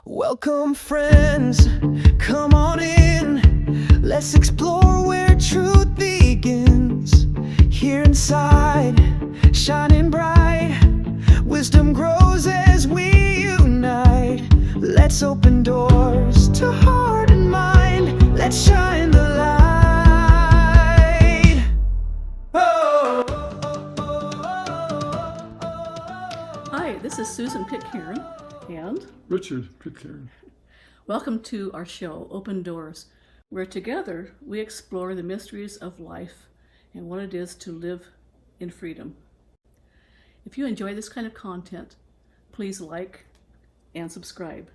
Welcome, friends, come on in. Let's explore where truth begins. Here inside, shining bright, wisdom grows as we unite. Let's open doors to heart and mind. Let's shine the light. Hi, this is Susan Pitcairn, and Richard Pitcairn. welcome to our show, Open Doors, where together we explore the mysteries of life and what it is to live in freedom. If you enjoy this kind of content, please like and subscribe.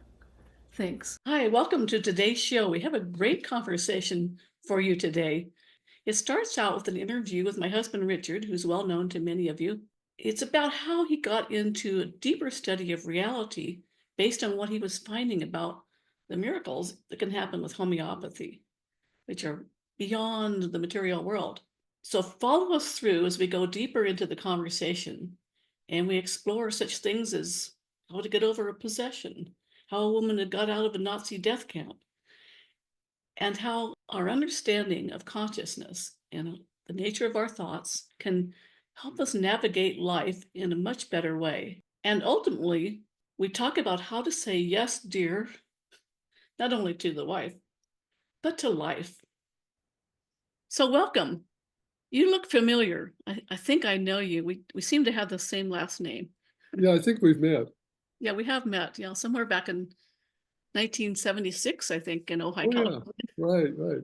Thanks. Hi, welcome to today's show. We have a great conversation for you today. It starts out with an interview with my husband, Richard, who's well known to many of you. It's about how he got into a deeper study of reality based on what he was finding about the miracles that can happen with homeopathy, which are beyond the material world. So follow us through as we go deeper into the conversation and we explore such things as how to get over a possession, how a woman had got out of a Nazi death camp, and how our understanding of consciousness and the nature of our thoughts can help us navigate life in a much better way. And ultimately, we talk about how to say yes, dear, not only to the wife, but to life. So welcome. You look familiar. I think I know you. We seem to have the same last name. Yeah, I think we've met. Yeah, we have met, somewhere back in 1976, I think, in Ojai, Oh, California. yeah. Right.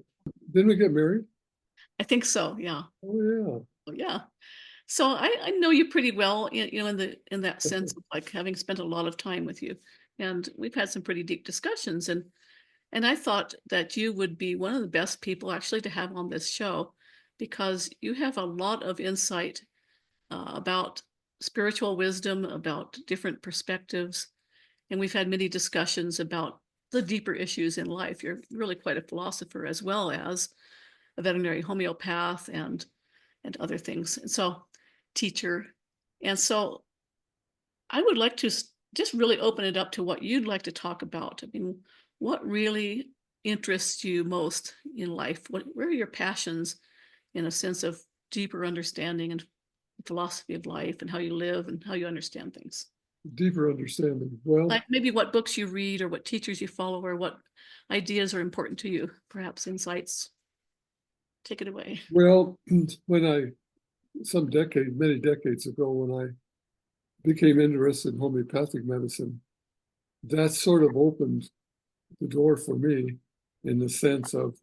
Didn't we get married? I think so, yeah. Oh, Yeah. So I know you pretty well, in that sense of like having spent a lot of time with you, and we've had some pretty deep discussions, and I thought that you would be one of the best people actually to have on this show, because you have a lot of insight about spiritual wisdom, about different perspectives, and we've had many discussions about the deeper issues in life. You're really quite a philosopher as well as a veterinary homeopath and other things. And so teacher. And so I would like to just really open it up to what you'd like to talk about. I mean, what really interests you most in life? Where are your passions in a sense of deeper understanding and philosophy of life and how you live and how you understand things? deeper understanding. Well, Like maybe what books you read or what teachers you follow or what ideas are important to you, perhaps insights. Take it away. well, many decades ago, when I became interested in homeopathic medicine, that sort of opened the door for me in the sense of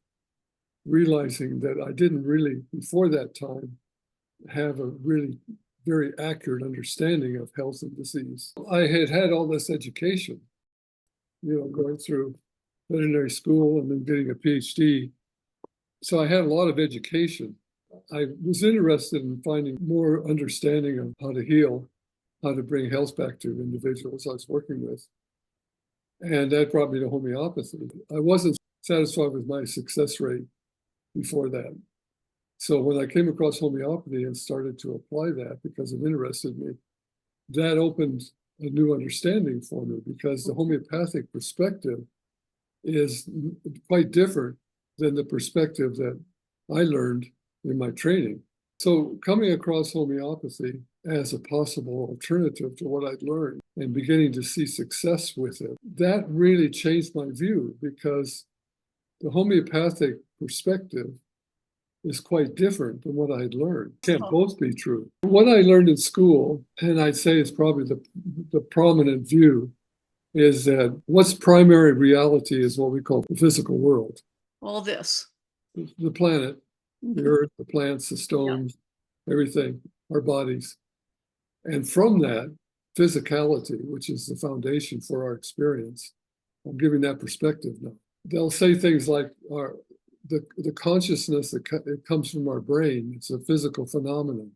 realizing that I didn't really, before that time, have a really very accurate understanding of health and disease. I had all this education, going through veterinary school and then getting a PhD. So I had a lot of education. I was interested in finding more understanding of how to heal, how to bring health back to individuals I was working with. And that brought me to homeopathy. I wasn't satisfied with my success rate before that. So when I came across homeopathy and started to apply that because it interested me, that opened a new understanding for me, because the homeopathic perspective is quite different than the perspective that I learned in my training. So coming across homeopathy as a possible alternative to what I'd learned and beginning to see success with it, that really changed my view, because the homeopathic perspective is quite different than what I had learned. Can't both be true. What I learned in school, and I'd say it's probably the prominent view, is that what's primary reality is what we call the physical world. All this. The planet, the earth, the plants, the stones, everything, our bodies. And from that, physicality, which is the foundation for our experience, I'm giving that perspective now. They'll say things like the consciousness that comes from our brain, it's a physical phenomenon.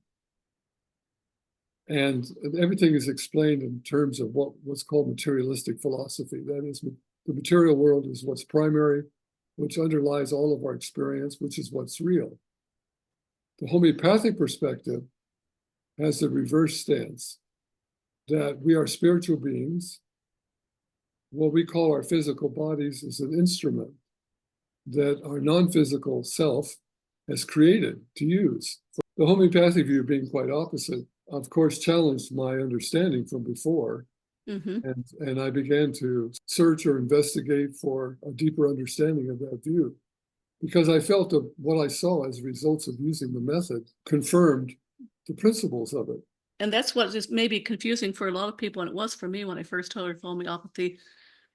And everything is explained in terms of what's called materialistic philosophy. That is, the material world is what's primary, which underlies all of our experience, which is what's real. The homeopathic perspective has the reverse stance, that we are spiritual beings what we call our physical bodies is an instrument that our non-physical self has created to use. The homeopathic view, being quite opposite, of course, challenged my understanding from before. Mm-hmm. And I began to search or investigate for a deeper understanding of that view, because I felt that what I saw as results of using the method confirmed the principles of it. And that's what is maybe confusing for a lot of people, and it was for me when I first heard homeopathy,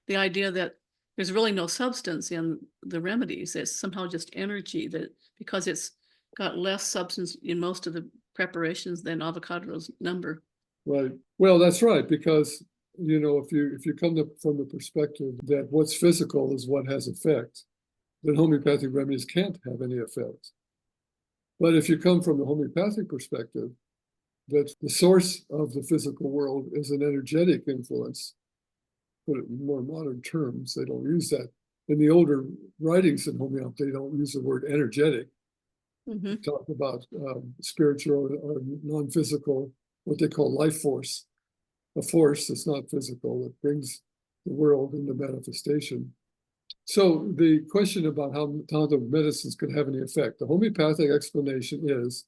the idea that there's really no substance in the remedies. It's somehow just energy, that because it's got less substance in most of the preparations than avocados number. Right. Well, that's right, because if you come from the perspective that what's physical is what has effect, then homeopathic remedies can't have any effect. But if you come from the homeopathic perspective, that the source of the physical world is an energetic influence, put it in more modern terms, they don't use that. In the older writings in homeopathy, they don't use the word energetic. Mm-hmm. They talk about spiritual or non-physical, what they call life force, a force that's not physical, that brings the world into manifestation. So the question about how the medicines could have any effect, the homeopathic explanation is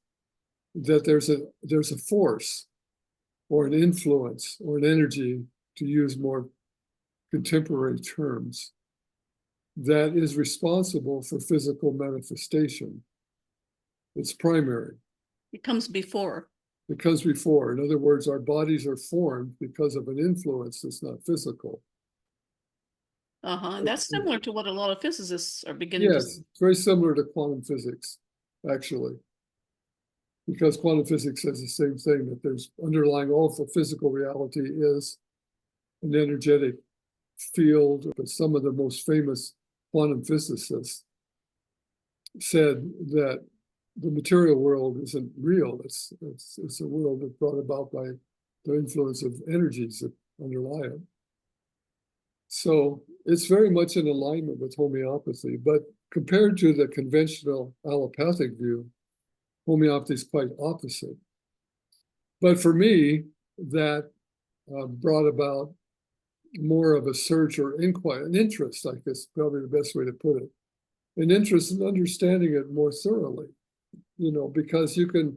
that there's a force or an influence or an energy, to use more contemporary terms, that is responsible for physical manifestation. It's primary. It comes before. It comes before. In other words, our bodies are formed because of an influence that's not physical. And that's similar to what a lot of physicists are beginning to Yes, it's very similar to quantum physics, actually. Because quantum physics says the same thing, that there's underlying all the physical reality is an energetic field. But some of the most famous quantum physicists said that the material world isn't real. It's a world that's brought about by the influence of energies that underlie it. So it's very much in alignment with homeopathy, but compared to the conventional allopathic view, homeopathy is quite opposite. But for me, that brought about more of a search or inquiry, an interest, I guess, probably the best way to put it, an interest in understanding it more thoroughly, because you could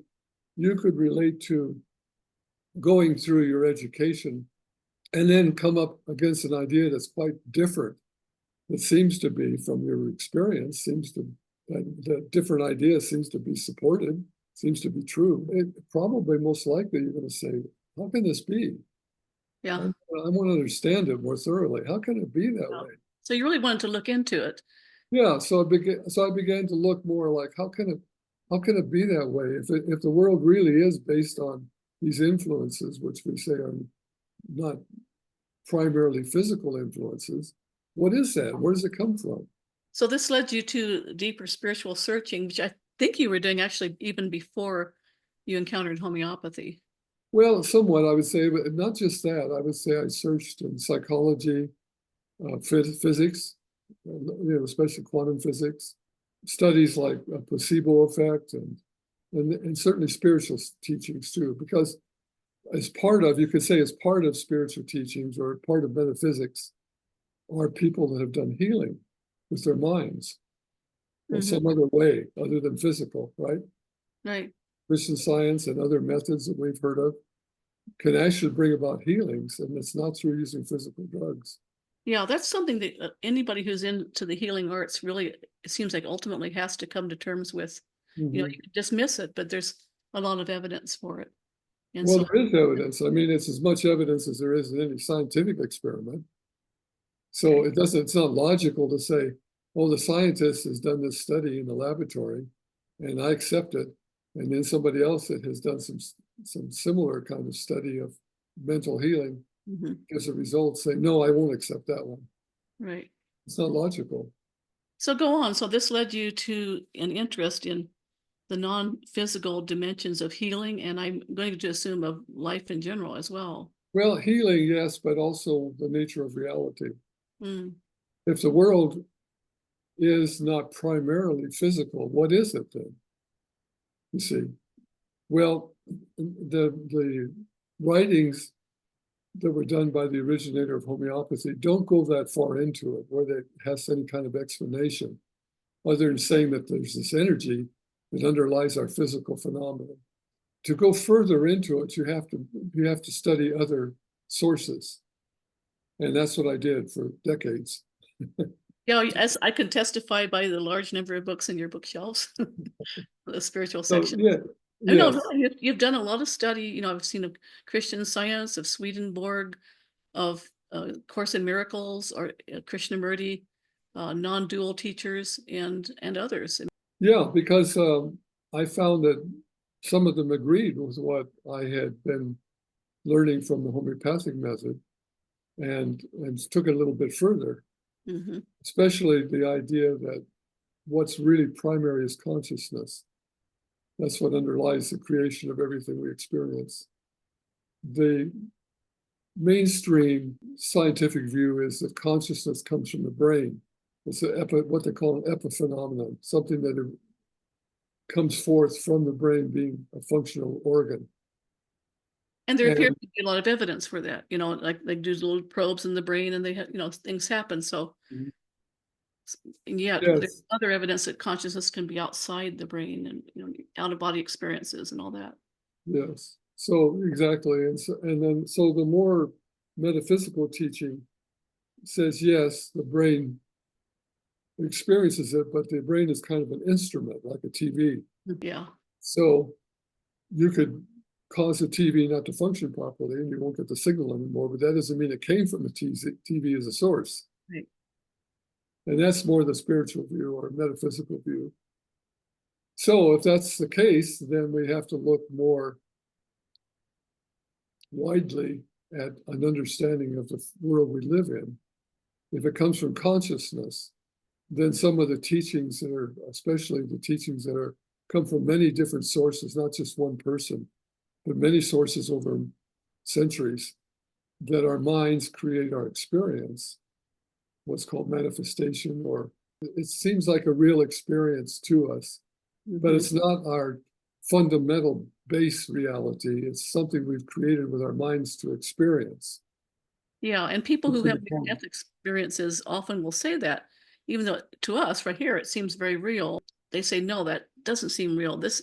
relate to going through your education and then come up against an idea that's quite different. It seems to be, from your experience, that different ideas seems to be supported, seems to be true. It probably most likely you're going to say, how can this be? Yeah. I want to understand it more thoroughly. How can it be that way? So you really wanted to look into it. Yeah. So I began to look more like, how can it be that way? If the world really is based on these influences, which we say are not primarily physical influences, what is that? Where does it come from? So this led you to deeper spiritual searching, which I think you were doing actually even before you encountered homeopathy. Well, somewhat, I would say, but not just that. I would say I searched in psychology, physics, especially quantum physics, studies like a placebo effect, and certainly spiritual teachings too, because you could say as part of spiritual teachings or part of metaphysics are people that have done healing with their minds or some other way other than physical, right? Right. Christian Science and other methods that we've heard of can actually bring about healings, and it's not through using physical drugs. Yeah, that's something that anybody who's into the healing arts really, it seems like, ultimately has to come to terms with. You can dismiss it, but there's a lot of evidence for it. And well, there is evidence. I mean, it's as much evidence as there is in any scientific experiment. So it's not logical to say, oh, the scientist has done this study in the laboratory and I accept it. And then somebody else that has done some similar kind of study of mental healing gives a result saying, no, I won't accept that one. Right. It's not logical. So go on. So this led you to an interest in the non-physical dimensions of healing, and I'm going to assume of life in general as well. Well, healing, yes, but also the nature of reality. Mm. If the world is not primarily physical, what is it then? You see, well, the writings that were done by the originator of homeopathy don't go that far into it, where it has any kind of explanation, other than saying that there's this energy that underlies our physical phenomena. To go further into it, you have to study other sources, and that's what I did for decades. Yeah, as I can testify by the large number of books in your bookshelves, the spiritual So section. yeah, I know, yes, really, you've done a lot of study. I've seen of Christian Science, of Swedenborg, of Course in Miracles, or Krishnamurti, non-dual teachers, and others. yeah, because I found that some of them agreed with what I had been learning from the homeopathic method, and took it a little bit further, Mhm. especially the idea that what's really primary is consciousness. That's what underlies the creation of everything we experience. The mainstream scientific view is that consciousness comes from the brain. It's what they call an epiphenomenon, something that comes forth from the brain being a functional organ. And there appears And to be a lot of evidence for that. Like they do little probes in the brain, and things happen. So, and yet there's yes, other evidence that consciousness can be outside the brain, and out of body experiences and all that. yes. So exactly. So the more metaphysical teaching says, yes, the brain experiences it, but the brain is kind of an instrument, like a TV. Yeah. So you could cause a TV not to function properly and you won't get the signal anymore, but that doesn't mean it came from the TV as a source. Right. And that's more the spiritual view or metaphysical view. So if that's the case, then we have to look more widely at an understanding of the world we live in. If it comes from consciousness, then some of the teachings that are, especially the teachings that are come from many different sources, not just one person, but many sources over centuries, that our minds create our experience, what's called manifestation, or it seems like a real experience to us, but it's not our fundamental base reality. It's something we've created with our minds to experience. Yeah, and people who It's have near-death experiences often will say that, even though to us right here it seems very real. They say, no, that doesn't seem real. This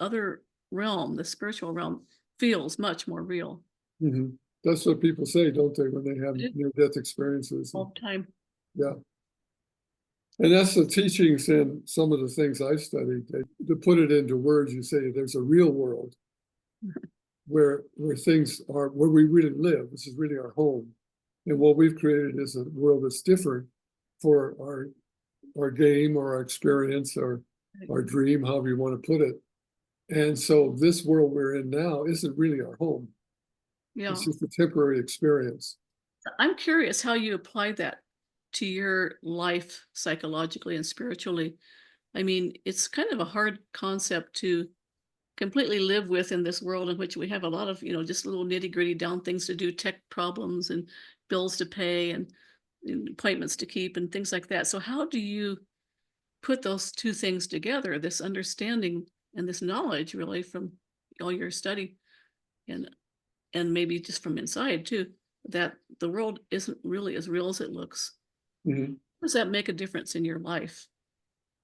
other realm, the spiritual realm, feels much more real. Mhm. That's what people say, don't they, when they have It is near-death experiences? all the time. Yeah. And that's the teachings in some of the things I've studied. To put it into words, you say there's a real world where things are, where we really live. This is really our home. And what we've created is a world that's different for our game or our experience or our dream, however you want to put it. And so this world we're in now isn't really our home. Yeah. It's just a temporary experience. I'm curious how you apply that to your life psychologically and spiritually. I mean, it's kind of a hard concept to completely live with in this world in which we have a lot of, just little nitty-gritty down things to do, tech problems and bills to pay and appointments to keep and things like that. So how do you put those two things together, this understanding and this knowledge really from all your study and maybe just from inside too, that the world isn't really as real as it looks? Mhm. Does that make a difference in your life?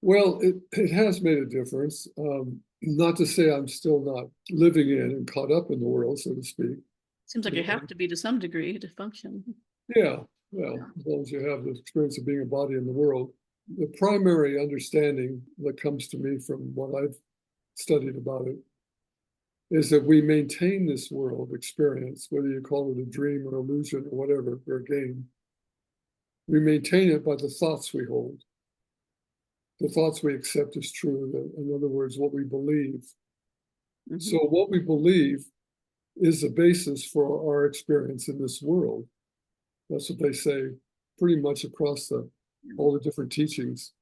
Well, it has made a difference. Not to say I'm still not living in and caught up in the world, so to speak. Seems like you have to be to some degree to function. Yeah, well, as long as you have the experience of being a body in the world. The primary understanding that comes to me from what I've studied about it is that we maintain this world experience, whether you call it a dream or illusion or whatever, or a game. We maintain it by the thoughts we hold, the thoughts we accept as true, in other words, what we believe. Mhm. So what we believe is the basis for our experience in this world. That's what they say pretty much across all the different teachings.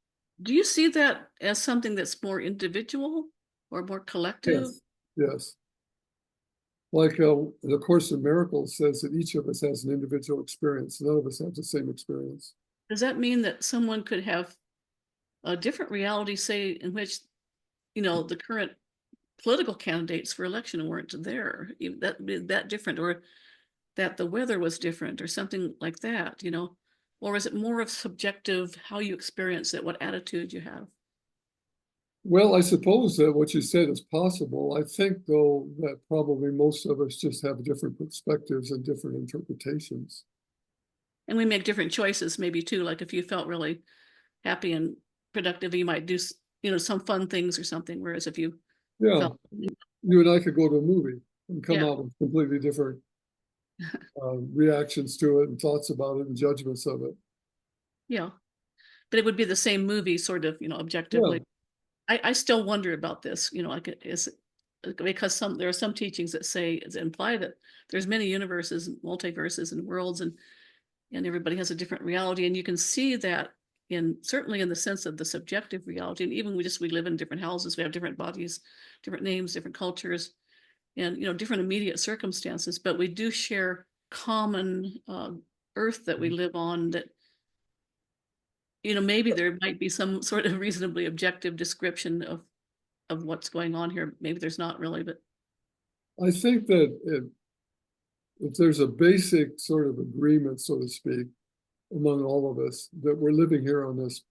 Do you see that as something that's more individual or more collective? Yes, yes. Like the Course in Miracles says that each of us has an individual experience. None of us have the same experience. Does that mean that someone could have a different reality, say, in which, the current political candidates for election weren't there? That different, or that the weather was different or something like that, you know? Or is it more of subjective, how you experience it, what attitude you have? Well, I suppose that what you said is possible. I think, though, that probably most of us just have different perspectives and different interpretations. And we make different choices maybe too, like if you felt really happy and productive, you might do, you know, some fun things or something, whereas if you Yeah, felt, you and I could go to a movie and come yeah, out with completely different reactions to it and thoughts about it and judgments of it. yeah, but it would be the same movie sort of, you know, Yeah, objectively. I still wonder about this, you know, like it is because there are some teachings that say imply that there's many universes, multiverses, and worlds, and everybody has a different reality, and you can see that in certainly in the sense of the subjective reality, and even we live in different houses, we have different bodies, different names, different cultures, and you know different immediate circumstances, but we do share common earth that we live on that you know maybe there might be some sort of reasonably objective description of what's going on here. Maybe there's not really, but I think that if there's a basic sort of agreement, so to speak, among all of us that we're living here on this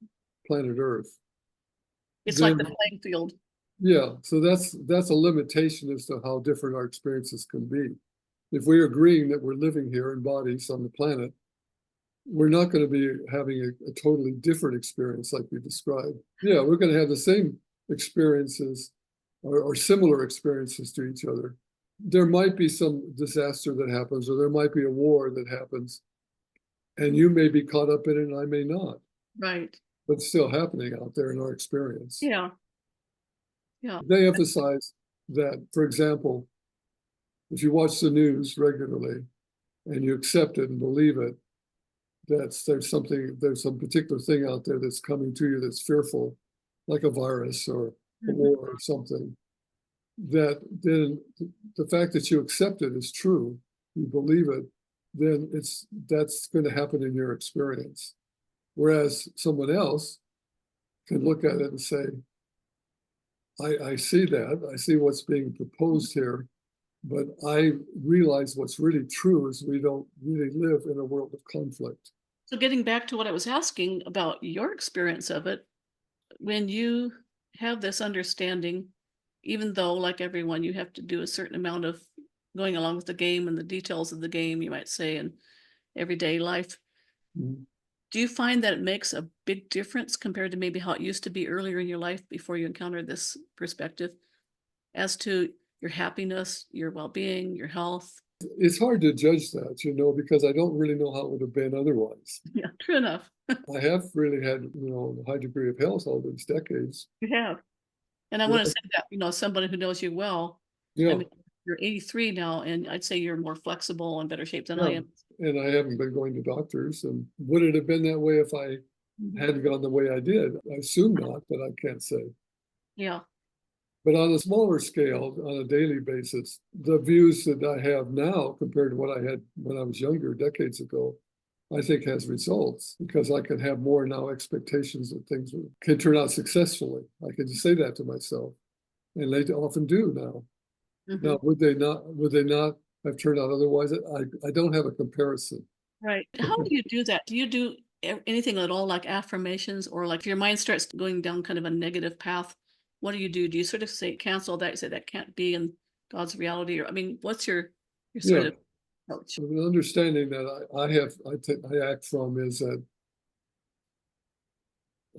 planet Earth, it's like the then playing field. yeah, so that's a limitation as to how different our experiences can be. If we're agreeing that we're living here in bodies on the planet, we're not going to be having a totally different experience like we described. Yeah, we're going to have the same experiences or similar experiences to each other. There might be some disaster that happens, or there might be a war that happens, and you may be caught up in it and I may not, Right. but it's still happening out there in our experience. Yeah. Yeah. They emphasize that, for example, if you watch the news regularly and you accept it and believe it, there's some particular thing out there that's coming to you that's fearful, like a virus or a Mhm. war or something, that then the fact that you accept it is true, you believe it, then that's going to happen in your experience. Whereas someone else can look at it and say, I see that, I see what's being proposed here, but I realize what's really true is we don't really live in a world of conflict. So getting back to what I was asking about your experience of it, when you have this understanding, even though like everyone, you have to do a certain amount of going along with the game and the details of the game, you might say, in everyday life, Mhm. do you find that it makes a big difference compared to maybe how it used to be earlier in your life before you encountered this perspective as to your happiness, your well-being, your health? It's hard to judge that, because I don't really know how it would have been otherwise. Yeah, true enough. I have really had, a high degree of health all these decades. You have. And I want to Yeah, say that, you know, somebody who knows you well, I yeah, mean, you're 83 now, and I'd say you're more flexible and better shape than I yeah. am. And I haven't been going to doctors. And would it have been that way if I Mhm. hadn't gone the way I did? I assume not, but I can't say. Yeah. But on a smaller scale, on a daily basis, the views that I have now compared to what I had when I was younger, decades ago, I think has results because I can have more now expectations that things can turn out successfully. I can just say that to myself, and they often do now. Hmm. Now, would they not have turned out otherwise? I don't have a comparison. Right. How do you do that? Do you do anything at all like affirmations, or like if your mind starts going down kind of a negative path, what do you do? Do you sort of say cancel that, say that can't be in God's reality? Or I mean, what's your sort Yeah, of approach? the understanding that I act from is that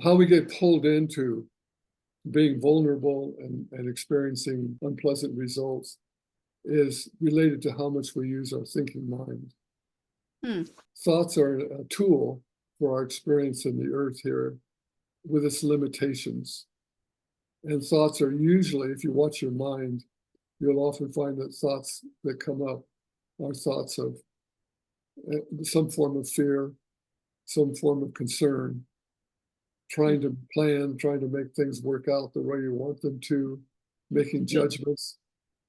how we get pulled into being vulnerable and experiencing unpleasant results is related to how much we use our thinking mind. Hmm. Thoughts are a tool for our experience in the earth here with its limitations. And thoughts are usually, if you watch your mind, you'll often find that thoughts that come up are thoughts of some form of fear, some form of concern, trying to plan, trying to make things work out the way you want them to, making judgments.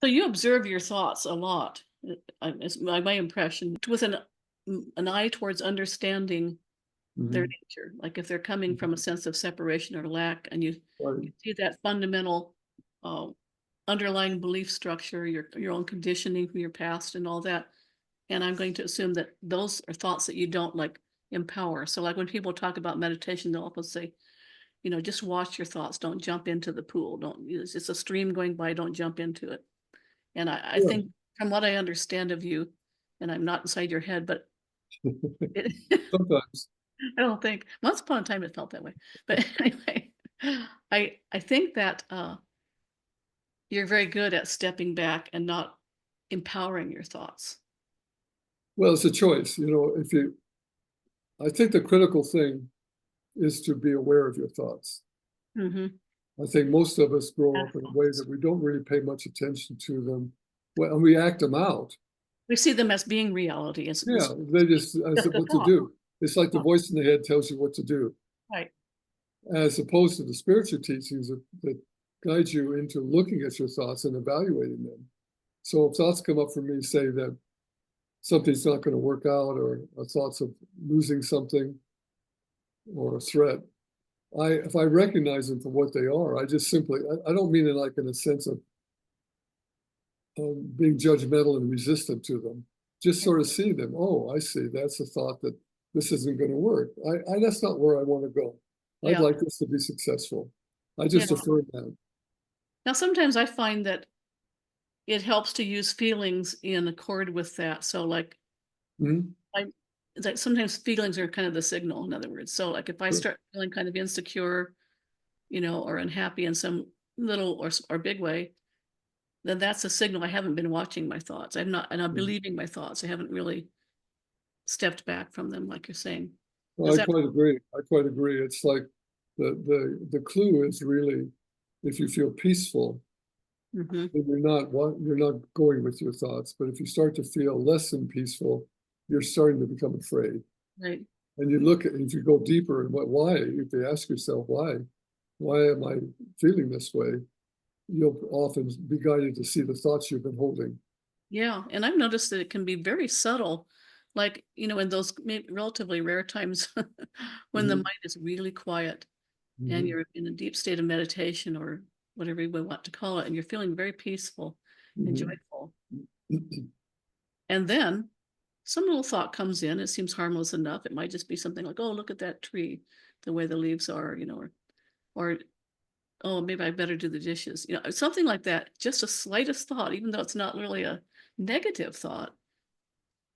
So you observe your thoughts a lot, is my impression, with an eye towards understanding their Mhm. nature. Like if they're coming from a sense of separation or lack, and Right. you see that fundamental uh, underlying belief structure, your own conditioning from your past and all that, And I'm going to assume that those are thoughts that you don't like empower. So like when people talk about meditation, they'll often say, just watch your thoughts. Don't jump into the pool. Don't, it's just a stream going by. Don't jump into it. And I Yeah. think from what I understand of you, and I'm not inside your head, but it, Sometimes. I don't think once upon a time it felt that way. But anyway, I think that you're very good at stepping back and not empowering your thoughts. Well, it's a choice. I think the critical thing is to be aware of your thoughts. Mm-hmm. I think most of us grow up in a way that we don't really pay much attention to them. Well, and we act them out. We see them as being reality. Yeah, they just as the what to thought. do. It's like the Thought. voice in the head tells you what to do, Right. as opposed to the spiritual teachings that guide you into looking at your thoughts and evaluating them. So if thoughts come up for me, say that something's not going to work out, or thoughts of losing something, or a threat, if I recognize them for what they are, I just simply, I don't mean it like in a sense of being judgmental and resistant to them. Just sort of see them. Oh, I see. That's a thought that this isn't going to work. That's not where I want to go. I'd Yeah. like this to be successful. I just Yeah. affirm that. Now, sometimes I find that it helps to use feelings in accord with that. So like, Mhm. that sometimes feelings are kind of the signal, in other words. So like if I Sure. start feeling kind of insecure, or unhappy in some little or big way, then that's a signal I haven't been watching my thoughts. I'm believing my thoughts. I haven't really stepped back from them, like you're saying. Well, Does I that? quite agree. I quite agree. It's like the clue is really, if you feel peaceful, Mm-hmm. then you're not going with your thoughts. But if you start to feel less than peaceful, you're starting to become afraid. Right. And you look at, if you go deeper and why, if you ask yourself why am I feeling this way? You'll often be guided to see the thoughts you've been holding. Yeah. And I've noticed that it can be very subtle, like, in those relatively rare times when the Mhm. mind is really quiet and Mhm. you're in a deep state of meditation or whatever you want to call it, and you're feeling very peaceful and Mhm. joyful. And then some little thought comes in. It seems harmless enough. It might just be something like, oh, look at that tree, the way the leaves are, or oh, maybe I better do the dishes, something like that. Just a slightest thought, even though it's not really a negative thought,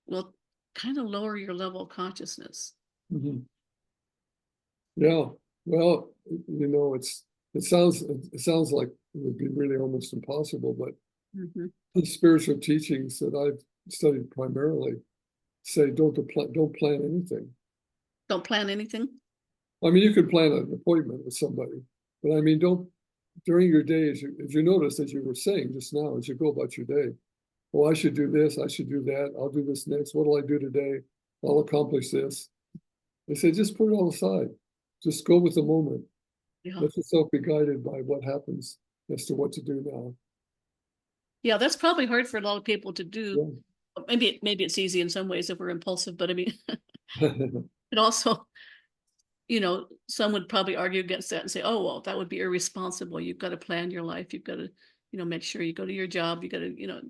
will kind of lower your level of consciousness. Mhm. Yeah. Well, it sounds like it would be really almost impossible, but Hmm. the spiritual teachings that I've studied primarily say don't plan anything. Don't plan anything. I mean, you could plan an appointment with somebody, but I mean, don't during your day, as you notice, as you were saying just now, as you go about your day, oh, I should do this, I should do that, I'll do this next. What will I do today? I'll accomplish this. They say just put it all aside. Just go with the moment. Yeah. Let yourself be guided by what happens as to what to do now. Yeah, that's probably hard for a lot of people to do. Yeah. Maybe it's easy in some ways if we're impulsive, but I mean, it also, some would probably argue against that and say, oh, well, that would be irresponsible. You've got to plan your life. You've got to, make sure you go to your job. You got to,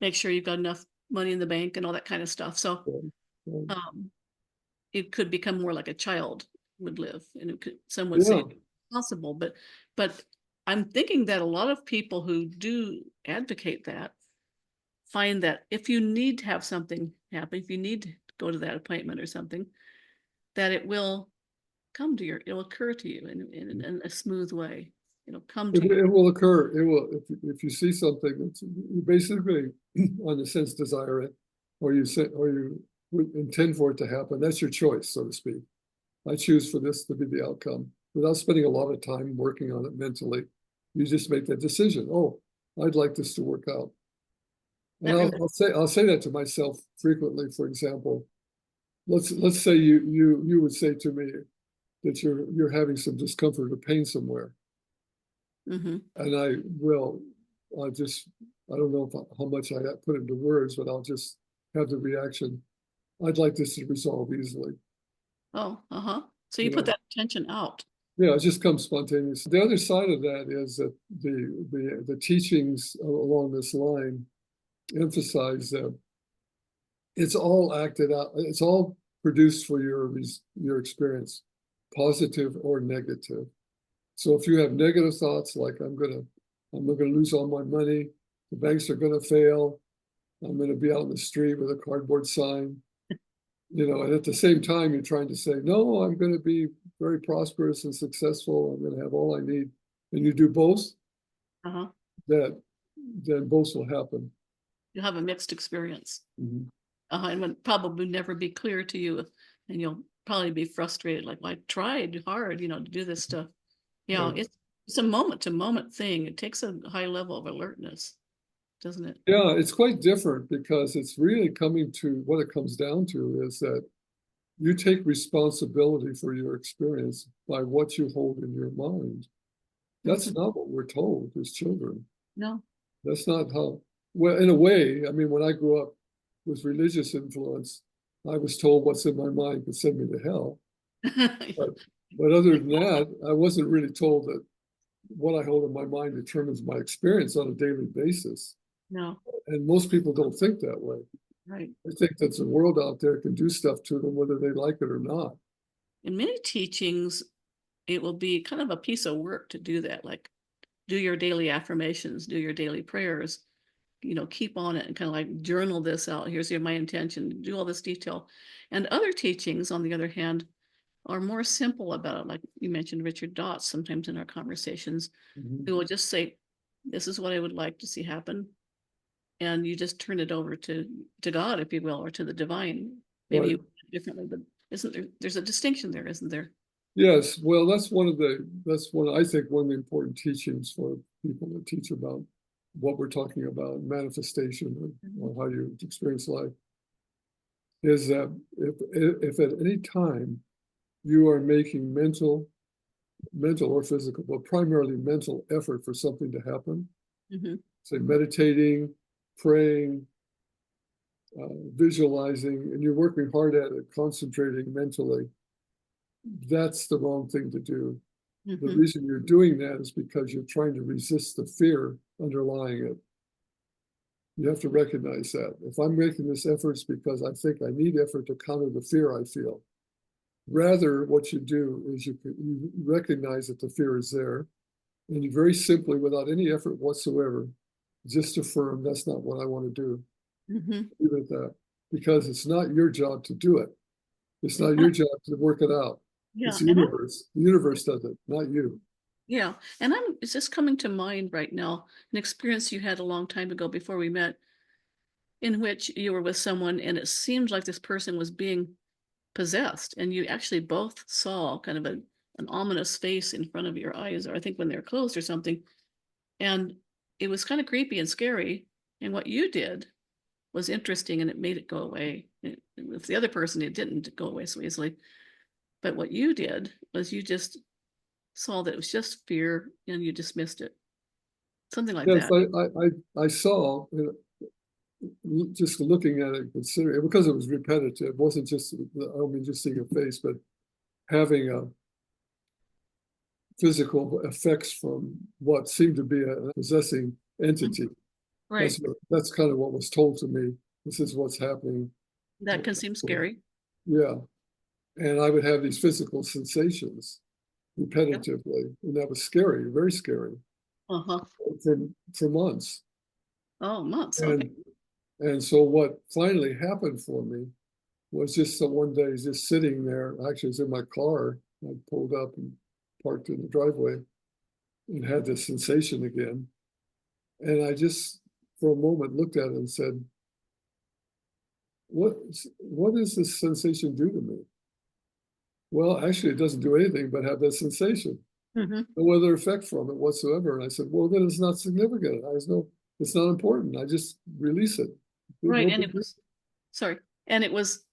make sure you've got enough money in the bank and all that kind of stuff. So Yeah. um, it could become more like a child would live, and some would Yeah. say it's possible, but I'm thinking that a lot of people who do advocate that find that if you need to have something happen, if you need to go to that appointment or something, that it will it'll occur to you in a smooth way. It'll come to you. It will occur. It will if you see something that's you basically, on the sense, desire it, or you would intend for it to happen. That's your choice, so to speak. I choose for this to be the outcome without spending a lot of time working on it mentally. You just make that decision. Oh, I'd like this to work out. And I'll say that to myself frequently. For example, let's say you would say to me that you're having some discomfort or pain somewhere, Mm-hmm. and I don't know how much I put into words, but I'll just have the reaction. I'd like this to resolve easily. Oh, so you put that intention out. Yeah, it just comes spontaneous. The other side of that is that the teachings along this line emphasize that it's all acted out. It's all produced for your experience, positive or negative. So if you have negative thoughts like I'm gonna lose all my money, the banks are gonna fail, I'm gonna be out in the street with a cardboard sign, and at the same time you're trying to say, no, I'm gonna be very prosperous and successful, I'm gonna have all I need, and you do both, Uh-huh. that then both will happen. You'll have a mixed experience. Mhm. And would probably never be clear to you, and you'll probably be frustrated, like, "Well, I tried hard, to do this stuff." Right. It's a moment-to-moment thing. It takes a high level of alertness, doesn't it? Yeah, it's quite different because it's really coming to what it comes down to is that you take responsibility for your experience by what you hold in your mind. That's Mhm. not what we're told as children. No. That's not how, well, in a way, I mean, when I grew up with religious influence, I was told what's in my mind could send me to hell. But, but other than that, I wasn't really told that what I hold in my mind determines my experience on a daily basis. No, And most people don't think that way. right. They think that the world out there can do stuff to them whether they like it or not. In many teachings, it will be kind of a piece of work to do that, like, do your daily affirmations, do your daily prayers, keep on it and kind of like journal this out. Here's my intention, do all this detail. And other teachings, on the other hand, are more simple about it. Like you mentioned Richard Dotz sometimes in our conversations, Mhm. who will just say, this is what I would like to see happen. And you just turn it over to God, if you will, or to the divine. Maybe Right. you differently, but there's a distinction there, isn't there? Yes, well, that's one, I think, one of the important teachings for people to teach about what we're talking about, manifestation or how you experience life, is that if at any time you are making mental or physical, but primarily mental effort for something to happen, Hmm. say meditating, praying, visualizing, and you're working hard at it, concentrating mentally, that's the wrong thing to do. The Hmm. reason you're doing that is because you're trying to resist the fear underlying it. You have to recognize that. If I'm making this effort, it's because I think I need effort to counter the fear I feel. Rather, what you do is you recognize that the fear is there, and you very simply, without any effort whatsoever, just affirm that's not what I want to do. Hmm. Leave it at that. Because it's not your job to do it. It's not your job to work it out. Yeah, It's the universe. The universe does it, not you. yeah, and it's just coming to mind right now, an experience you had a long time ago before we met, in which you were with someone and it seemed like this person was being possessed, and you actually both saw kind of an ominous face in front of your eyes, or I think when they're closed or something, and it was kind of creepy and scary. And what you did was interesting, and it made it go away. With the other person, it didn't go away so easily. But what you did was you just saw that it was just fear, and you dismissed it, something like Yes, that. I saw, just looking at it, considering it, because it was repetitive, it wasn't just, I don't mean just seeing a face, but having a physical effects from what seemed to be a possessing entity. Right. That's kind of what was told to me. This is what's happening. That can seem scary. Yeah. And I would have these physical sensations Yep. repetitively, and that was scary, very scary, Uh-huh. for months. Oh, months. Okay. And so what finally happened for me was just so one day just sitting there, actually it was in my car, I pulled up and parked in the driveway and had this sensation again. And I just, for a moment, looked at it and said, what does this sensation do to me? Well, actually, it doesn't do anything but have that sensation. Hmm. No other effect from it whatsoever. And I said, well, then it's not significant. It's not important. I just release it. Right. No And big it deal. was, sorry. And it was,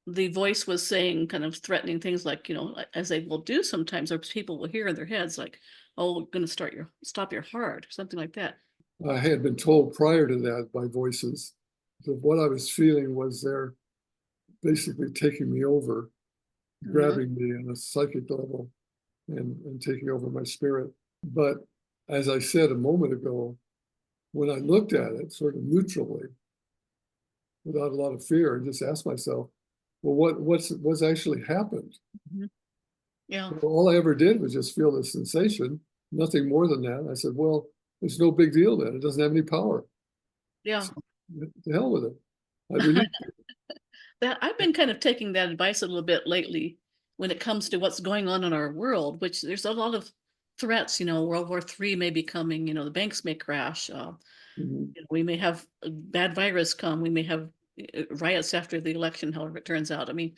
the voice was saying kind of threatening things like, as they will do sometimes, or people will hear in their heads like, oh, we're going to stop your heart, or something like that. I had been told prior to that by voices that what I was feeling was they're basically taking me over, Uh-huh. grabbing me on a psychic level and taking over my spirit. But as I said a moment ago, when I looked at it sort of neutrally, without a lot of fear and just ask myself, well, what's actually happened? Mhm. Yeah. Well, all I ever did was just feel the sensation, nothing more than that. I said, well, it's no big deal then. It doesn't have any power. Yeah. So, the hell with it. I released it. That I've been kind of taking that advice a little bit lately when it comes to what's going on in our world, which there's a lot of threats, World War III may be coming, the banks may crash. Mhm. We may have a bad virus come. We may have riots after the election, however it turns out. I mean,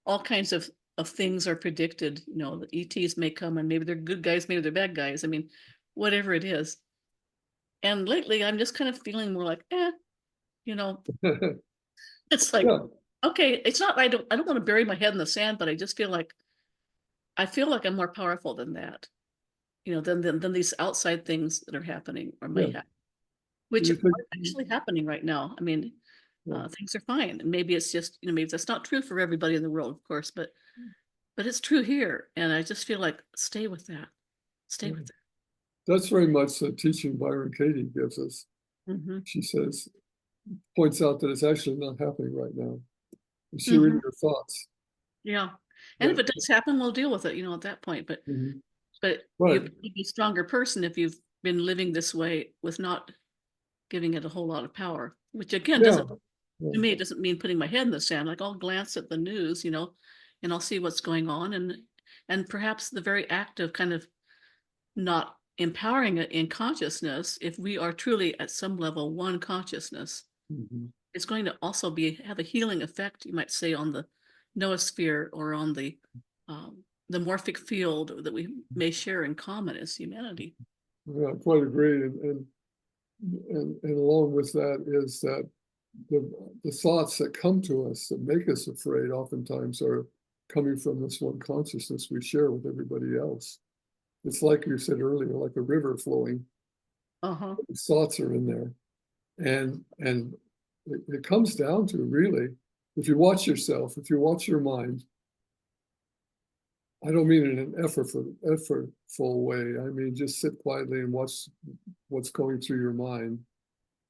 all kinds of things are predicted. The ETs may come and maybe they're good guys, maybe they're bad guys. I mean, whatever it is. And lately, I'm just kind of feeling more like, you know, it's like, Yeah, okay, it's not, I don't want to bury my head in the sand, but I just feel like, I'm more powerful than that, than these outside things that are happening or yeah. might happen, which You are think, actually happening right now. I mean, yeah. things are fine. And maybe it's just, maybe that's not true for everybody in the world, of course, but it's true here. And I just feel like stay with that. Stay Yeah. with that. That's very much the teaching Byron Katie gives us. Hmm. She says, points out that it's actually not happening right now. She Hmm. reading your thoughts. Yeah. And if But, it does happen, we'll deal with it, at that point. mhm. But Right. you'd be a stronger person if you've been living this way with not giving it a whole lot of power, which again Yeah. doesn't, to me, it doesn't mean putting my head in the sand. Like I'll glance at the news, and I'll see what's going on, and perhaps the very act of kind of not empowering it in consciousness, if we are truly at some level one consciousness, Mhm. it's going to also have a healing effect, you might say, on the noosphere or on the morphic field that we may share in common as humanity. Yeah, I quite agree. And along with that is that the thoughts that come to us that make us afraid oftentimes are coming from this one consciousness we share with everybody else. It's like you said earlier, like a river flowing. Uh-huh. These thoughts are in there. And it comes down to really, if you watch yourself, if you watch your mind, I don't mean in an effortful way. I mean, just sit quietly and watch what's going through your mind.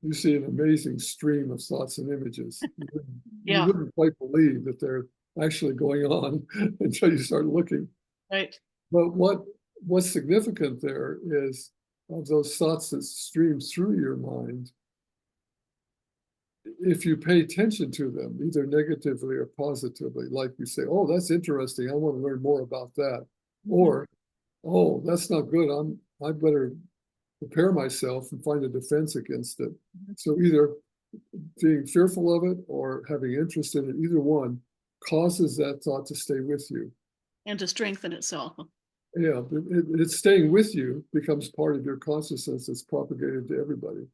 You see an amazing stream of thoughts and images. You Yeah, wouldn't quite believe that they're actually going on until you start looking. right. But what's significant there is of those thoughts that stream through your mind, if you pay attention to them, either negatively or positively, like you say, oh, that's interesting, I want to learn more about that. Or, oh, that's not good, I better prepare myself and find a defense against it. So either being fearful of it or having interest in it, either one causes that thought to stay with you. And to strengthen itself. Yeah, it's staying with you, becomes part of your consciousness that's propagated to everybody.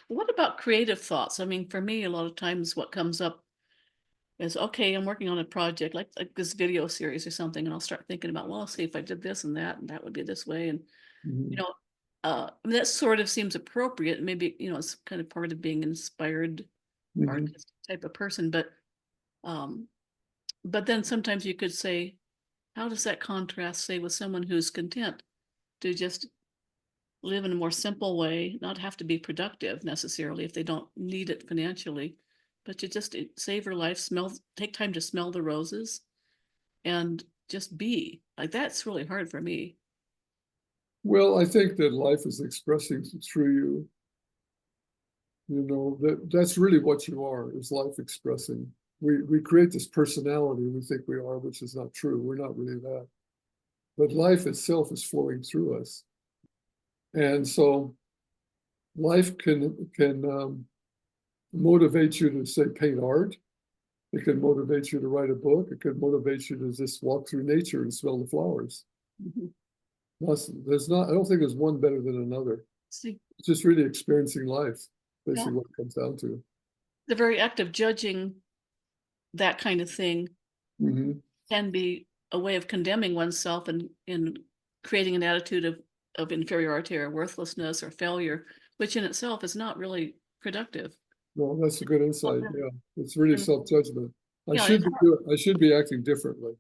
What about creative thoughts? I mean, for me, a lot of times what comes up is, okay, I'm working on a project like this video series or something, and I'll start thinking about, well, I'll see if I did this and that would be this way. And, you Mhm. know, I mean, that sort of seems appropriate. Maybe, it's kind of part of being inspired Mhm. artistic type of person. Um, but then sometimes you could say, how does that contrast, say, with someone who's content to just live in a more simple way, not have to be productive necessarily if they don't need it financially, but to just savor life, take time to smell the roses and just be. Like that's really hard for me. Well, I think that life is expressing through you. That's really what you are, is life expressing. We create this personality we think we are, which is not true. We're not really that. But life itself is flowing through us. And so life can motivate you to, say, paint art. It can motivate you to write a book. It could motivate you to just walk through nature and smell the flowers. Mhm. There's not, I don't think there's one better than another. See, It's just really experiencing life, yeah, basically what it comes down to. the very act of judging that kind of thing Mhm. can be a way of condemning oneself and creating an attitude of inferiority or worthlessness or failure, which in itself is not really productive. Well, that's a good Well, insight. Yeah, it's really and, self-judgment. yeah, it's I should be acting differently.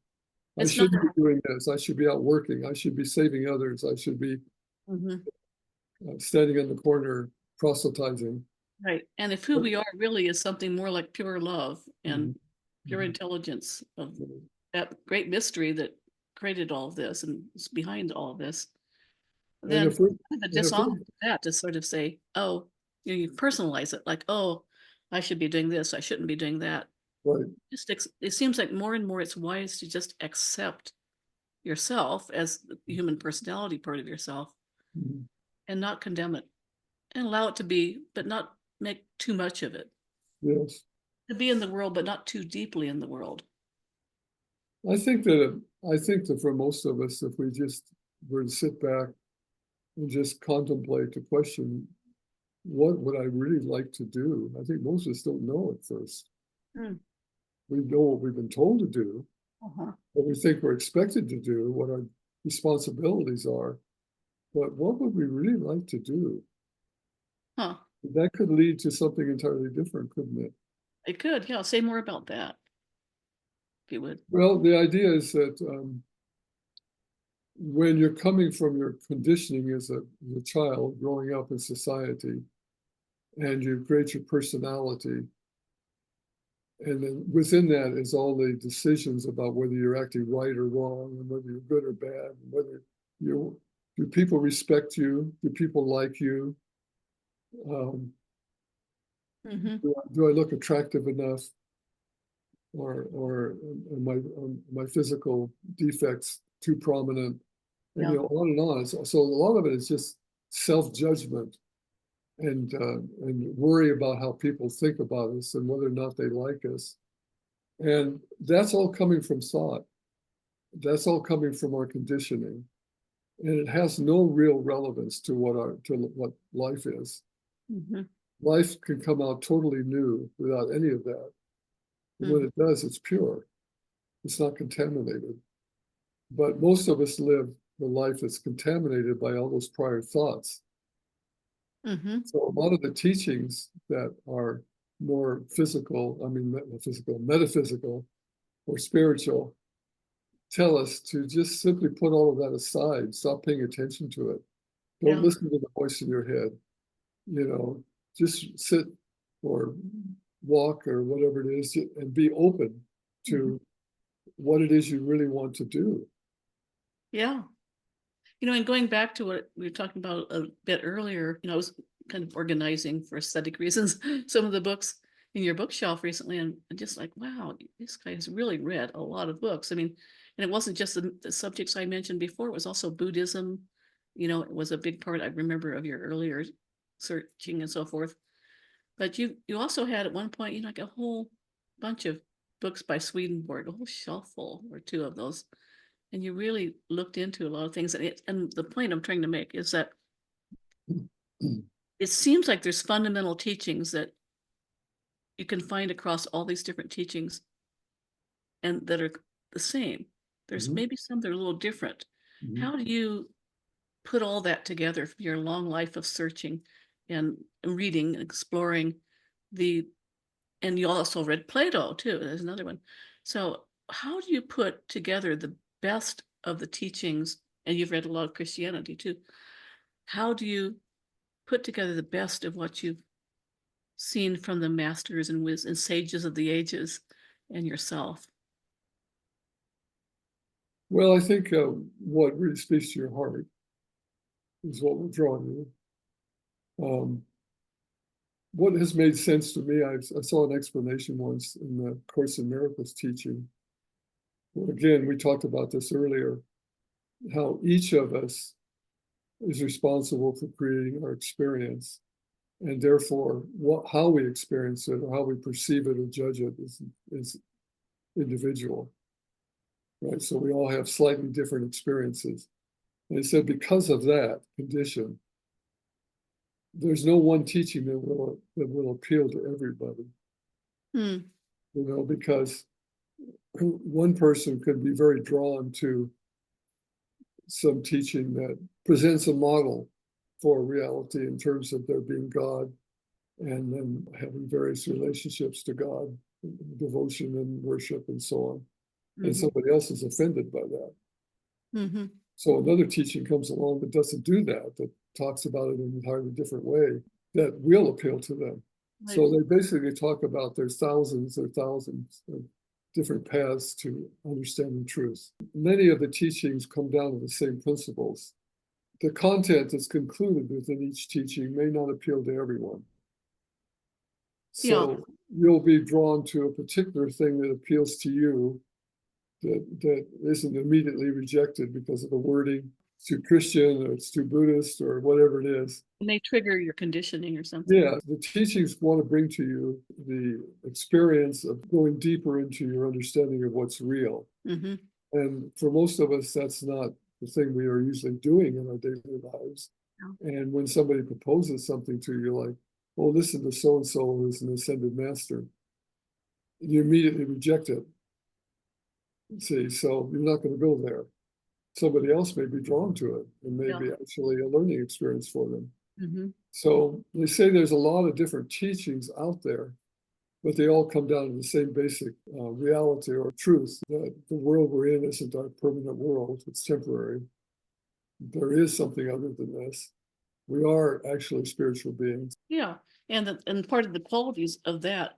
I it's not. shouldn't be doing this. I should be out working. I should be saving others. I should be Mhm. standing in the corner proselytizing. Right. And if who we are really is something more like pure love and Mhm. pure Mhm. intelligence of Mhm. that great mystery that created all of this and is behind all of this, And then if we're, kind of a and if dishonor we're, to that to sort of say, oh, you personalize it like, oh, I should be doing this, I shouldn't be doing that. right, It seems like more and more it's wise to just accept yourself as the human personality part of yourself mhm, and not condemn it and allow it to be, but not make too much of it. yes. To be in the world, but not too deeply in the world. I think that for most of us, if we just were to sit back and just contemplate the question, what would I really like to do? I think most of us don't know at first. Mm. We know what we've been told to do, Uh-huh. what we think we're expected to do, what our responsibilities are, but what would we really like to do? Huh. That could lead to something entirely different, couldn't it? It could, yeah. Say more about that, if you would. Well, the idea is that when you're coming from your conditioning as a child growing up in society, and you create your personality, and then within that is all the decisions about whether you're acting right or wrong, and whether you're good or bad, and whether you do people respect you, do people like you, um, Mm-hmm. do I look attractive enough, or are my physical defects too prominent, and Yeah. on and on. So a lot of it is just self-judgment and worry about how people think about us and whether or not they like us. And that's all coming from thought. That's all coming from our conditioning. And it has no real relevance to what life is. Mm-hmm. Life can come out totally new without any of that. And when Mm. it does, it's pure. It's not contaminated. But most of us live the life that's contaminated by all those prior thoughts. Mm-hmm. So a lot of the teachings that are more physical, I mean, physical, metaphysical, or spiritual, tell us to just simply put all of that aside, stop paying attention to it. Don't Yeah. listen to the voice in your head. Just sit or walk or whatever it is and be open Mm-hmm. to what it is you really want to do. Yeah. And going back to what we were talking about a bit earlier, I was kind of organizing for aesthetic reasons some of the books in your bookshelf recently, and just like, wow, this guy has really read a lot of books. I mean, and it wasn't just the subjects I mentioned before, it was also Buddhism. It was a big part, I remember, of your earlier searching and so forth. But you also had at one point, like a whole bunch of books by Swedenborg, a whole shelf full or two of those, and you really looked into a lot of things. And the point I'm trying to make is that it seems like there's fundamental teachings that you can find across all these different teachings and that are the same. There's Mhm, maybe some that are a little different. mhm. How do you put all that together for your long life of searching and reading and exploring the and you also read Plato too. There's another one. So how do you put together the best of the teachings? And you've read a lot of Christianity too. How do you put together the best of what you've seen from the masters and sages of the ages and yourself? Well, I think what really speaks to your heart is what will draw you. Um, what has made sense to me, I saw an explanation once in the Course in Miracles teaching. Well, again, we talked about this earlier, how each of us is responsible for creating our experience. And therefore, how we experience it or how we perceive it or judge it is individual, right? So we all have slightly different experiences. And he said, because of that condition, there's no one teaching that will appeal to everybody, Hmm. because one person could be very drawn to some teaching that presents a model for reality in terms of there being God and then having various relationships to God, devotion and worship and so on. And Mm-hmm. somebody else is offended by that. Mm-hmm. So another teaching comes along that doesn't do that, that talks about it in an entirely different way that will appeal to them. So they basically talk about there's thousands of different paths to understanding truth. Many of the teachings come down to the same principles. The content that's concluded within each teaching may not appeal to everyone. So you'll be drawn to a particular thing that appeals to you that isn't immediately rejected because of the wording. It's too Christian or it's too Buddhist or whatever it is. And they trigger your conditioning or something. Yeah, the teachings want to bring to you the experience of going deeper into your understanding of what's real. Mm-hmm. And for most of us, that's not the thing we are usually doing in our daily lives. No. And when somebody proposes something to you, like, oh, listen to so-and-so who's an ascended master, you immediately reject it. See, so you're not going to go there. Somebody else may be drawn to it and maybe actually a learning experience for them. Mm-hmm. So they say there's a lot of different teachings out there, but they all come down to the same basic reality or truth that the world we're in isn't our permanent world. It's temporary. There is something other than this. We are actually spiritual beings. Yeah. And part of the qualities of that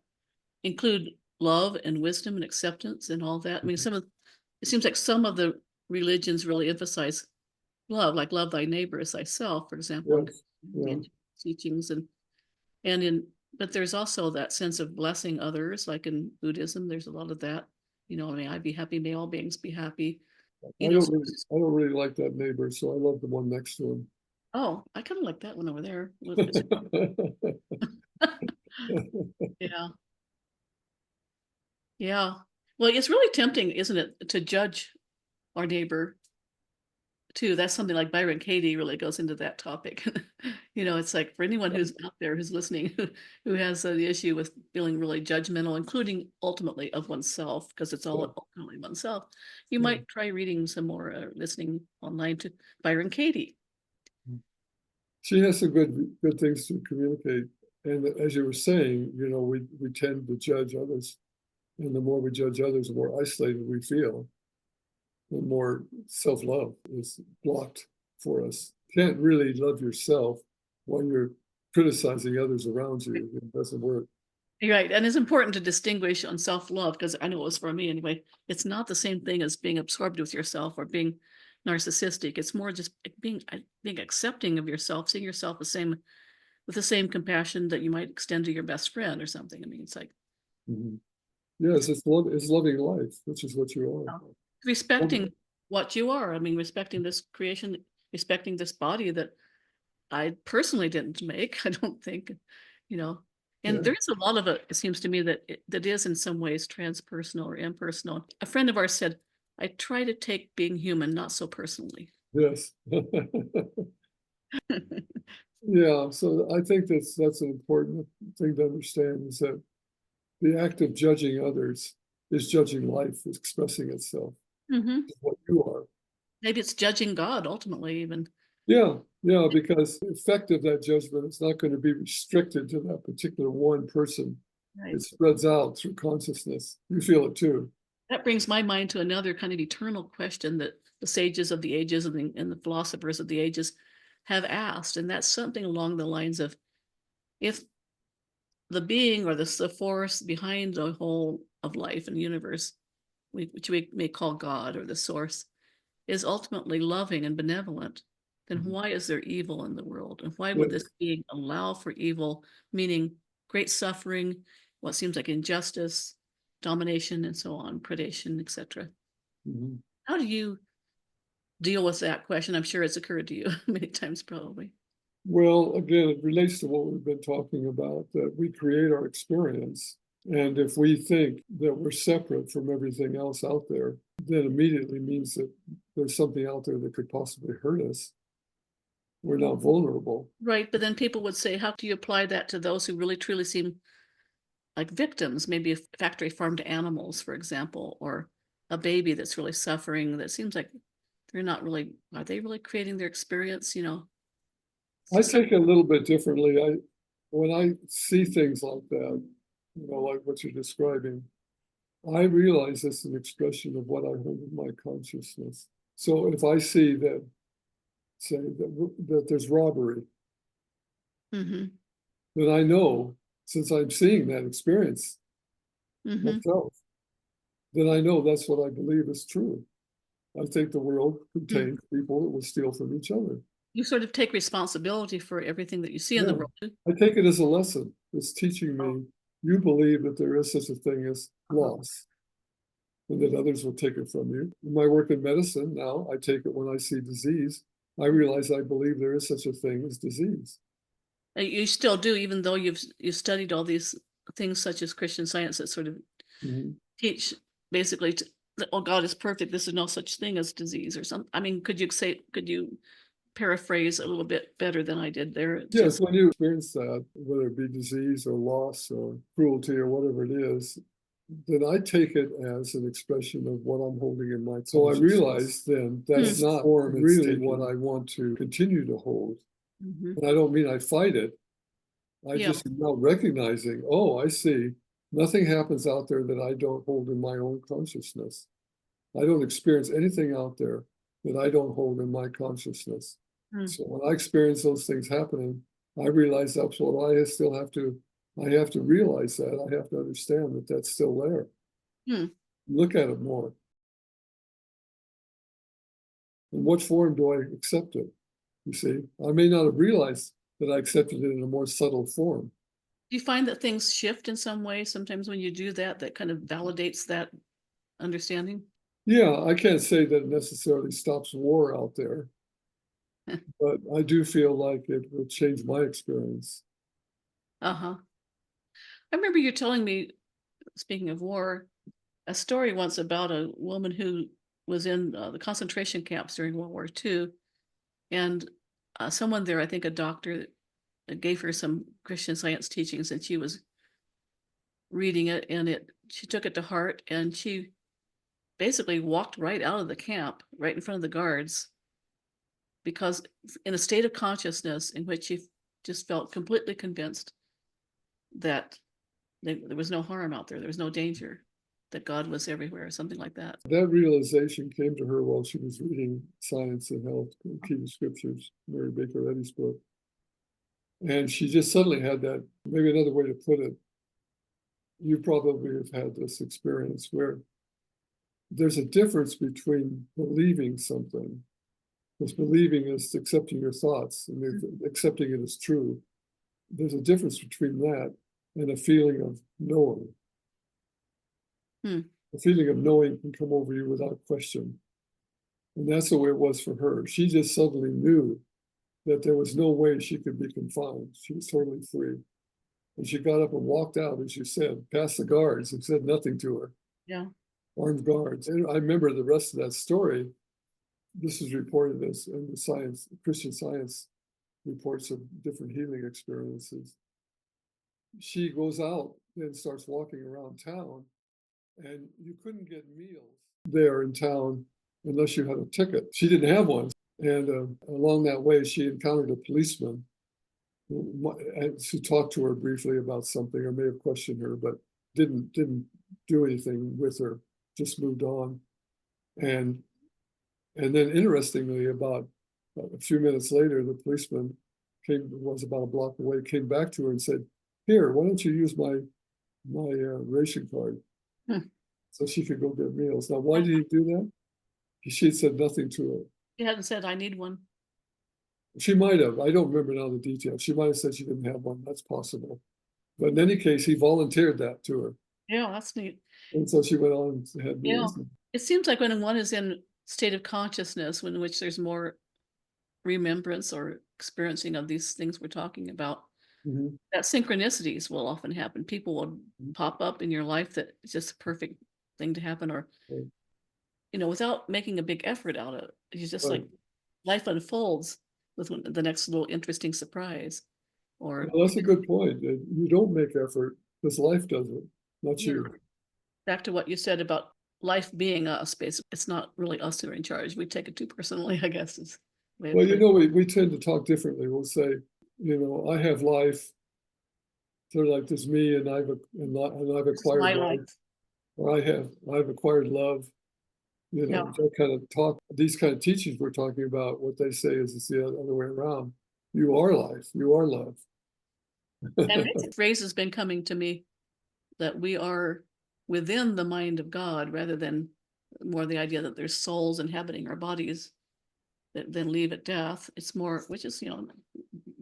include love and wisdom and acceptance and all that. I mean, it seems like some of the religions really emphasize love, like love thy neighbor as thyself, for example, in teachings but there's also that sense of blessing others, like in Buddhism, there's a lot of that. May I be happy, may all beings be happy. I don't really like that neighbor, so I love the one next to him. Oh, I kind of like that one over there. Yeah. Yeah. Well, it's really tempting, isn't it, to judge our neighbor too. That's something like Byron Katie really goes into that topic. It's like for anyone who's out there who's listening, who has the issue with feeling really judgmental, including ultimately of oneself, because it's all ultimately oneself. You might try reading some more, listening online to Byron Katie. She has some good things to communicate. And as you were saying, we tend to judge others. And the more we judge others, the more isolated we feel. The more self-love is blocked for us. You can't really love yourself when you're criticizing others around you. It doesn't work. Right. And it's important to distinguish on self-love, because I know it was for me anyway. It's not the same thing as being absorbed with yourself or being narcissistic. It's more just being accepting of yourself, seeing yourself with the same compassion that you might extend to your best friend or something. I mean, it's like. Mm-hmm. Yes, it's loving life, which is what you are. Respecting what you are. I mean, respecting this creation, respecting this body that I personally didn't make, I don't think, and there's a lot of it seems to me that is in some ways transpersonal or impersonal. A friend of ours said, I try to take being human not so personally. Yes. Yeah, so I think that's an important thing to understand, is that the act of judging others is judging life, is expressing itself. Mm-hmm. What you are. Maybe it's judging God ultimately, even. Yeah, because the effect of that judgment is not going to be restricted to that particular one person. Right. It spreads out through consciousness. You feel it too. That brings my mind to another kind of eternal question that the sages of the ages and the philosophers of the ages have asked, and that's something along the lines of, if the being or the force behind the whole of life and universe, which we may call God or the source, is ultimately loving and benevolent, then why is there evil in the world? And why would this being allow for evil, meaning great suffering, what seems like injustice, domination, and so on, predation, etc.? Mm-hmm. How do you deal with that question? I'm sure it's occurred to you many times, probably. Well, again, it relates to what we've been talking about, that we create our experience. And if we think that we're separate from everything else out there, then immediately means that there's something out there that could possibly hurt us. We're not vulnerable. Right, but then people would say, how do you apply that to those who really truly seem like victims, maybe factory farmed animals, for example, or a baby that's really suffering, that seems like are they really creating their experience, I take it a little bit differently. When I see things like that, like what you're describing, I realize it's an expression of what I hold in my consciousness. So if I see that, say that there's robbery, then I know since I'm seeing that experience Hmm. myself, then I know that's what I believe is true. I think the world contains people that will steal from each other. You sort of take responsibility for everything that you see in the Yeah. world. I take it as a lesson. It's teaching Oh. me, you believe that there is such a thing as Uh-huh. loss and that others will take it from you. In my work in medicine now, I take it when I see disease. I realize I believe there is such a thing as disease. You still do, even though you studied all these things such as Christian Science that sort of Mhm. teach basically that, oh, God is perfect. This is no such thing as disease or something. I mean, could you paraphrase a little bit better than I did there? Yes, when you experience that, whether it be disease or loss or cruelty or whatever it is, then I take it as an expression of what I'm holding in my. So I realize then that's not really what I want to continue to hold. Mhm. And I don't mean I fight it. I Yeah. just am now recognizing, oh, I see. Nothing happens out there that I don't hold in my own consciousness. I don't experience anything out there that I don't hold in my consciousness. Mm. So when I experience those things happening, I realize that's what I still have to. I have to realize that. I have to understand that that's still there. Hmm. Look at it more. In what form do I accept it? You see, I may not have realized that I accepted it in a more subtle form. Do you find that things shift in some way sometimes when you do that, that kind of validates that understanding? Yeah, I can't say that it necessarily stops war out there, but I do feel like it will change my experience. Uh-huh. I remember you telling me, speaking of war, a story once about a woman who was in the concentration camps during World War II, and someone there, I think a doctor, gave her some Christian Science teachings, and she was reading it, and she took it to heart, and she basically walked right out of the camp, right in front of the guards, because in a state of consciousness in which she just felt completely convinced that there was no harm out there, there was no danger, that God was everywhere, or something like that. That realization came to her while she was reading Science and Health, Key to Scriptures, Mary Baker Eddy's book. And she just suddenly had that, maybe another way to put it, you probably have had this experience where there's a difference between believing something, because believing is accepting your thoughts and accepting it as true. There's a difference between that and a feeling of knowing. Hmm. The feeling of knowing can come over you without question. And that's the way it was for her. She just suddenly knew that there was no way she could be confined. She was totally free. And she got up and walked out, as you said, past the guards and said nothing to her, Yeah. armed guards. And I remember the rest of that story. This is reported as in the Science, Christian Science reports of different healing experiences. She goes out and starts walking around town, and you couldn't get meals there in town unless you had a ticket. She didn't have one. And along that way, she encountered a policeman who talked to her briefly about something, or may have questioned her, but didn't do anything with her, just moved on. And then interestingly, about a few minutes later, the policeman was about a block away, came back to her and said, "Here, why don't you use my ration card?" Hmm. So she could go get meals. Now, why did he do that? She had said nothing to her. She hadn't said, I need one. She might have. I don't remember now the details. She might have said she didn't have one. That's possible. But in any case, he volunteered that to her. Yeah, that's neat. And so she went on and had Yeah. meals. It seems like when one is in state of consciousness, in which there's more remembrance or experiencing of these things we're talking about, Mhm. that synchronicities will often happen. People will Mhm. pop up in your life that it's just a perfect thing to happen, or Right. without making a big effort out of it. It's just Right. like life unfolds with the next little interesting surprise. Or Well, that's a good point. You don't make effort because life does it, not yeah, you. back to what you said about life being us, basically. It's not really us who are in charge. We take it too personally, I guess is the way to Well, put it. we tend to talk differently. We'll say, I have life, sort of like there's me, and I've This is my acquired life, life. or I've acquired love. Yeah. That kind of talk. These kind of teachings we're talking about, what they say is it's the other way around. You are life. You are love. And this phrase has been coming to me that we are within the mind of God rather than more the idea that there's souls inhabiting our bodies that then leave at death. It's more, which is,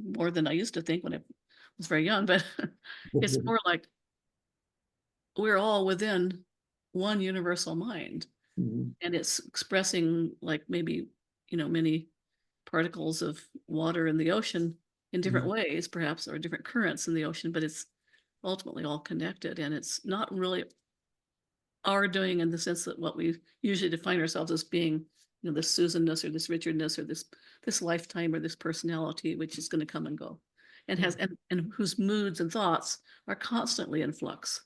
more than I used to think when I was very young, but it's more like we're all within one universal mind. Mhm. And it's expressing like maybe, many particles of water in the ocean in different ways, perhaps, or different currents in the ocean, but it's ultimately all connected. And it's not really our doing in the sense that what we usually define ourselves as being, this Susanness or this Richardness or this lifetime or this personality, which is going to come and go and has and whose moods and thoughts are constantly in flux.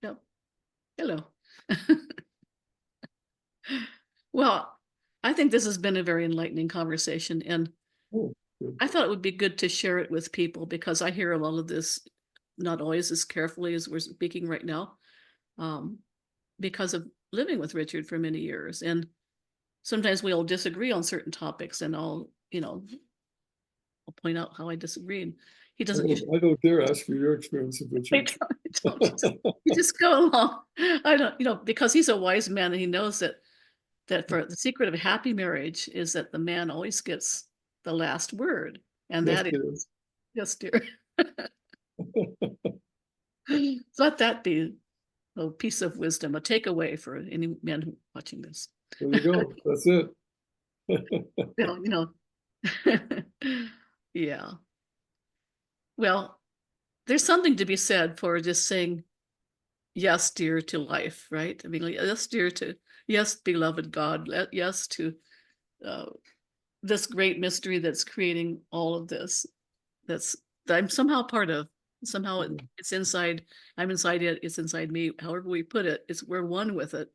Yep. Hello. Well, I think this has been a very enlightening conversation, and Oh, good. I thought it would be good to share it with people because I hear a lot of this, not always as carefully as we're speaking right now, um, because of living with Richard for many years. And sometimes we'll disagree on certain topics, and I'll point out how I disagree. And he doesn't usually. I don't dare ask for your experience of I Richard. don't, you just go along. I don't, because he's a wise man and he knows that for the secret of a happy marriage is that the man always gets the last word. And Yes, that it is, yes, dear. Let that be a piece of wisdom, a takeaway for any man watching this. There you go. That's it. Well, yeah. Well, there's something to be said for just saying yes, dear, to life, right? I mean, like, yes, dear, to yes, beloved God, yes to uh, this great mystery that's creating all of this. That I'm somehow part of. Somehow it's inside. I'm inside it. It's inside me. However we put it, we're one with it,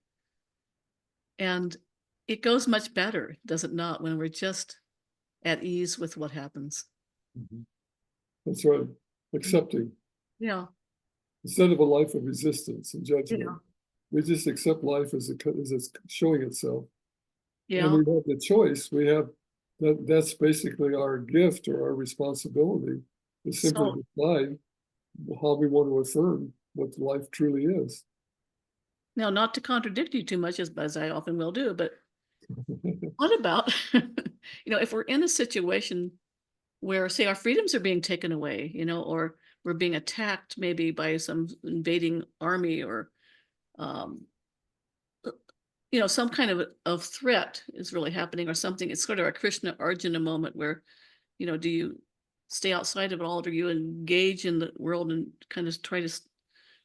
and it goes much better, does it not, when we're just at ease with what happens? Mhm. That's right. Accepting Yeah, instead of a life of resistance and judgment. yeah, We just accept life as it's showing itself. And yeah. we have the choice. We have that's basically our gift or our responsibility to simply So decide how we want to affirm what life truly is. now, not to contradict you too much, as I often will do, but what about, if we're in a situation where, say, our freedoms are being taken away, or we're being attacked maybe by some invading army or, um, some kind of threat is really happening or something. It's sort of a Krishna Arjuna moment where, do you stay outside of it all, or do you engage in the world and kind of try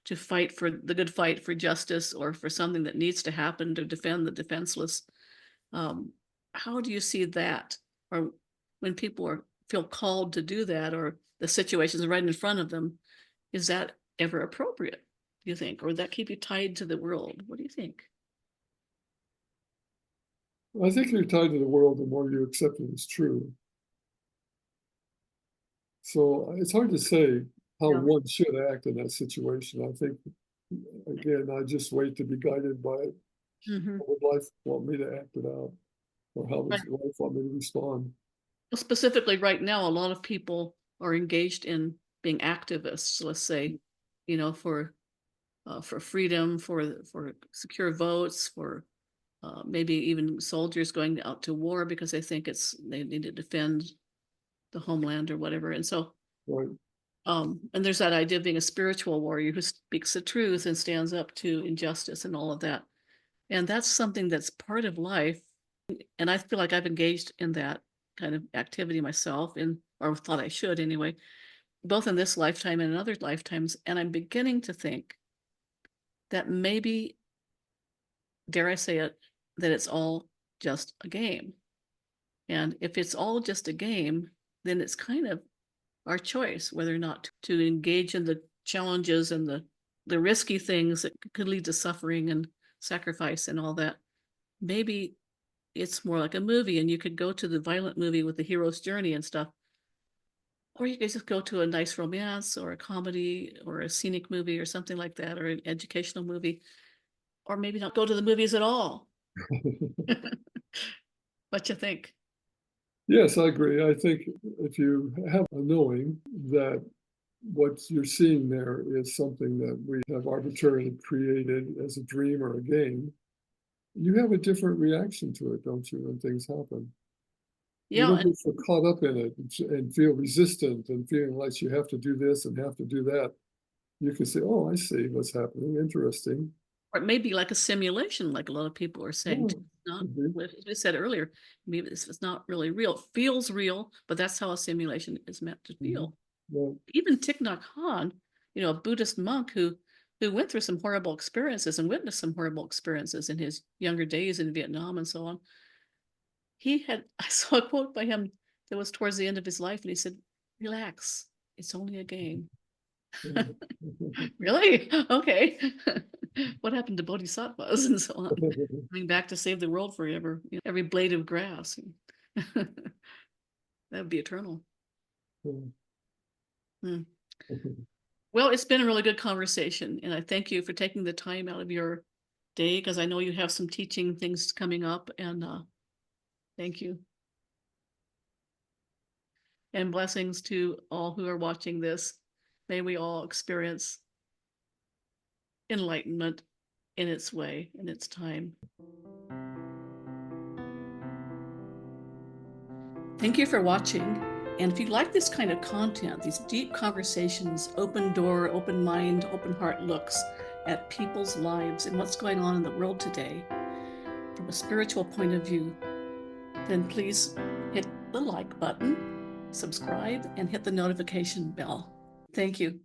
to fight for the good fight for justice or for something that needs to happen to defend the defenseless? Um, how do you see that? Or when people feel called to do that, or the situation's right in front of them, is that ever appropriate, do you think? Or would that keep you tied to the world? What do you think? I think you're tied to the world the more you accept it as true. So it's hard to say how Yeah. one should act in that situation. I think, again, I just wait to be guided by Mhm. how would life want me to act it out, or how Right. does life want me to respond. Well, specifically right now, a lot of people are engaged in being activists, let's say, for freedom, for secure votes, for maybe even soldiers going out to war because they think they need to defend the homeland or whatever. And so, Right. and there's that idea of being a spiritual warrior who speaks the truth and stands up to injustice and all of that. And that's something that's part of life. And I feel like I've engaged in that kind of activity myself, or thought I should anyway, both in this lifetime and in other lifetimes. And I'm beginning to think that maybe, dare I say it, that it's all just a game. And if it's all just a game, then it's kind of our choice whether or not to engage in the challenges and the risky things that could lead to suffering and sacrifice and all that. Maybe it's more like a movie, and you could go to the violent movie with the hero's journey and stuff, or you could just go to a nice romance or a comedy or a scenic movie or something like that, or an educational movie, or maybe not go to the movies at all. What you think? Yes, I agree. I think if you have a knowing that what you're seeing there is something that we have arbitrarily created as a dream or a game, you have a different reaction to it, don't you, when things happen? You Yeah, don't and get so caught up in it and feel resistant and feeling like you have to do this and have to do that. You can say, "Oh, I see what's happening. Interesting." or it may be like a simulation, like a lot of people are saying Yeah, too. It's not, could be. as we said earlier, maybe this is not really real. It feels real, but that's how a simulation is meant to Mhm. feel. Yeah. Even Thich Nhat Hanh, a Buddhist monk who went through some horrible experiences and witnessed some horrible experiences in his younger days in Vietnam and so on. I saw a quote by him that was towards the end of his life, and he said, "Relax, it's only a game." Really? Okay. What happened to bodhisattvas and so on? Coming back to save the world forever, every blade of grass. That would be eternal. Hmm. Well, it's been a really good conversation, and I thank you for taking the time out of your day because I know you have some teaching things coming up, and thank you. And blessings to all who are watching this. May we all experience enlightenment in its way, in its time. Thank you for watching. And if you like this kind of content, these deep conversations, open door, open mind, open heart looks at people's lives and what's going on in the world today from a spiritual point of view, then please hit the like button, subscribe, and hit the notification bell. Thank you.